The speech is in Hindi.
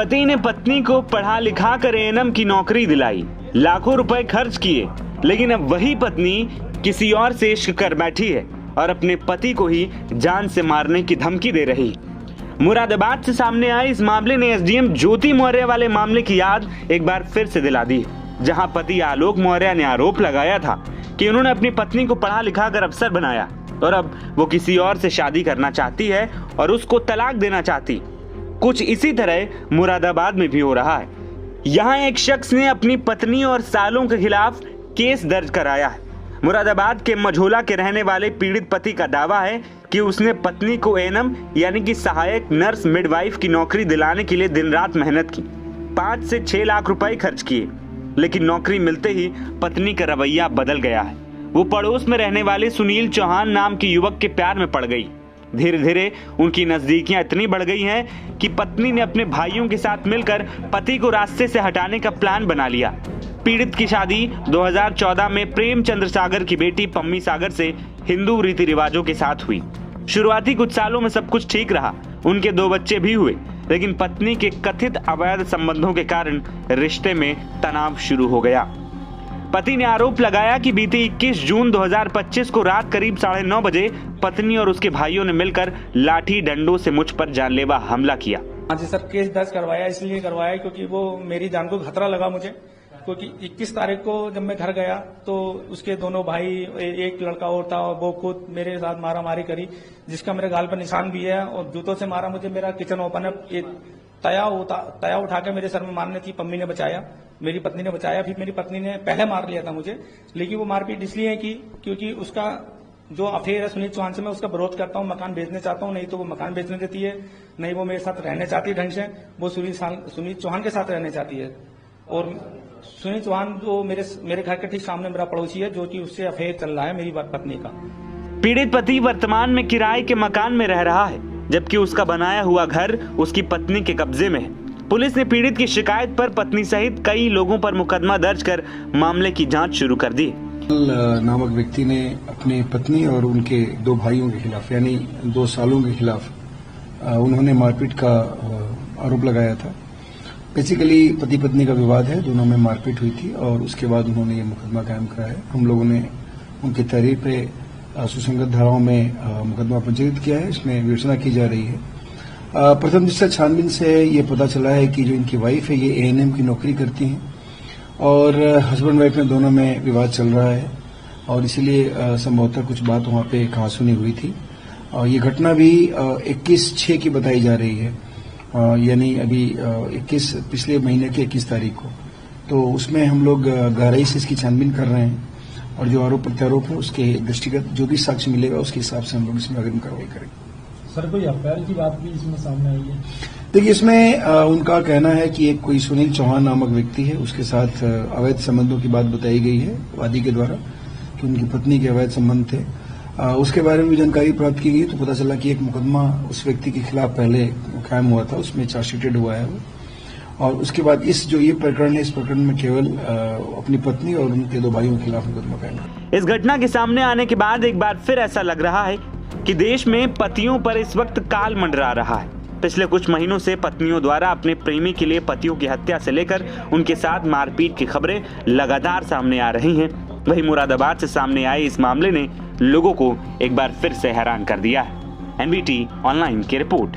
पति ने पत्नी को पढ़ा लिखा कर एएनएम की नौकरी दिलाई, लाखों रुपए खर्च किए, लेकिन अब वही पत्नी किसी और से इश्क कर बैठी है और अपने पति को ही जान से मारने की धमकी दे रही। मुरादाबाद से सामने आए इस मामले ने एसडीएम ज्योति मौर्य वाले मामले की याद एक बार फिर से दिला दी, जहां पति आलोक मौर्य ने आरोप लगाया था कि उन्होंने अपनी पत्नी को पढ़ा लिखा कर अफसर बनाया और अब वो किसी और से शादी करना चाहती है और उसको तलाक देना चाहती। कुछ इसी तरह मुरादाबाद में भी हो रहा है। यहाँ एक शख्स ने अपनी पत्नी और सालों के खिलाफ केस दर्ज कराया है। मुरादाबाद के मझोला के रहने वाले पीड़ित पति का दावा है कि उसने पत्नी को एएनएम यानी कि सहायक नर्स मिडवाइफ की नौकरी दिलाने के लिए दिन रात मेहनत की, 5 से 6 लाख रुपए खर्च किए, लेकिन नौकरी मिलते ही पत्नी का रवैया बदल गया है। वो पड़ोस में रहने वाले सुनील चौहान नाम के युवक के प्यार में पड़ गई। धीरे धीरे उनकी नजदीकियां इतनी बढ़ गई हैं कि पत्नी ने अपने भाइयों के साथ मिलकर पति को रास्ते से हटाने का प्लान बना लिया। पीड़ित की शादी 2014 में प्रेमचंद्र सागर की बेटी पम्मी सागर से हिंदू रीति रिवाजों के साथ हुई। शुरुआती कुछ सालों में सब कुछ ठीक रहा, उनके 2 बच्चे भी हुए, लेकिन पत्नी के कथित अवैध संबंधों के कारण रिश्ते में तनाव शुरू हो गया। पति ने आरोप लगाया कि बीते 21 जून 2025 को रात करीब 9:30 बजे पत्नी और उसके भाइयों ने मिलकर लाठी डंडों से मुझ पर जानलेवा हमला किया। हाँ जी सर, केस दर्ज करवाया इसलिए करवाया क्योंकि वो मेरी जान को खतरा लगा मुझे, क्योंकि 21 तारीख को जब मैं घर गया तो उसके दोनों भाई, एक लड़का और था, वो खुद मेरे साथ मारामारी करी, जिसका मेरे गाल पर निशान भी है और जूतों से मारा मुझे। मेरा किचन ओपन है, तया उठा के मेरे सर में मारने थी। पम्मी ने बचाया, मेरी पत्नी ने बचाया। फिर मेरी पत्नी ने पहले मार लिया था मुझे, लेकिन वो मारपीट इसलिए की क्योंकि उसका जो अफेयर है सुनील चौहान से, मैं उसका विरोध करता हूँ, मकान बेचने चाहता हूँ, नहीं तो वो मकान बेचने देती है, नहीं वो मेरे साथ रहने चाहती है ढंग से, वो सुनील चौहान के साथ रहने चाहती है। और सुनील चौहान जो मेरे घर के ठीक सामने मेरा पड़ोसी है, जो कि उससे अफेयर चल रहा है मेरी पत्नी का। पीड़ित पति वर्तमान में किराए के मकान में रह रहा है, जबकि उसका बनाया हुआ घर उसकी पत्नी के कब्जे में है। पुलिस ने पीड़ित की शिकायत पर पत्नी सहित कई लोगों पर मुकदमा दर्ज कर मामले की जांच शुरू कर दी। नामक व्यक्ति ने अपनी पत्नी और उनके 2 भाइयों के खिलाफ यानी 2 सालों के खिलाफ उन्होंने मारपीट का आरोप लगाया था। बेसिकली पति पत्नी का विवाद है, दोनों में मारपीट हुई थी और उसके बाद उन्होंने ये मुकदमा कायम कराया। हम लोगों ने उनकी तहरीर पे सुसंगत धाराओं में मुकदमा पंजीकृत किया है। इसमें विवेचना की जा रही है। प्रथम दृष्टया छानबीन से ये पता चला है कि जो इनकी वाइफ है ये एएनएम की नौकरी करती हैं और हस्बैंड वाइफ में दोनों में विवाद चल रहा है और इसीलिए संभवतः कुछ बात वहां पे कहासुनी हुई थी। और ये घटना भी 21/6 की बताई जा रही है, यानी अभी 21 पिछले महीने के 21 तारीख को। तो उसमें हम लोग गहराई से इसकी छानबीन कर रहे हैं और जो आरोप प्रत्यारोप है उसके दृष्टिगत जो भी साक्ष्य मिलेगा उसके हिसाब से हम लोग इसमें अग्रिम कार्रवाई करेंगे। सर, कोई अफेयर की बात भी इसमें सामने आई है? देखिए, इसमें उनका कहना है कि एक कोई सुनील चौहान नामक व्यक्ति है, उसके साथ अवैध संबंधों की बात बताई गई है वादी के द्वारा कि उनकी पत्नी के अवैध संबंध थे। उसके बारे में भी जानकारी प्राप्त की गई तो पता चला कि एक मुकदमा उस व्यक्ति के खिलाफ पहले कायम हुआ था, उसमें चार्जशीटेड हुआ है वो। और उसके बाद ये प्रकरण है, इस प्रकरण में केवल अपनी पत्नी और उनके 2 भाइयों के खिलाफ मुकदमा कायम है। इस घटना के सामने आने के बाद एक बार फिर ऐसा लग रहा है कि देश में पतियों पर इस वक्त काल मंडरा रहा है। पिछले कुछ महीनों से पत्नियों द्वारा अपने प्रेमी के लिए पतियों की हत्या से लेकर उनके साथ मारपीट की खबरें लगातार सामने आ रही हैं। वहीं मुरादाबाद से सामने आए इस मामले ने लोगों को एक बार फिर से हैरान कर दिया है। एनबीटी ऑनलाइन की रिपोर्ट।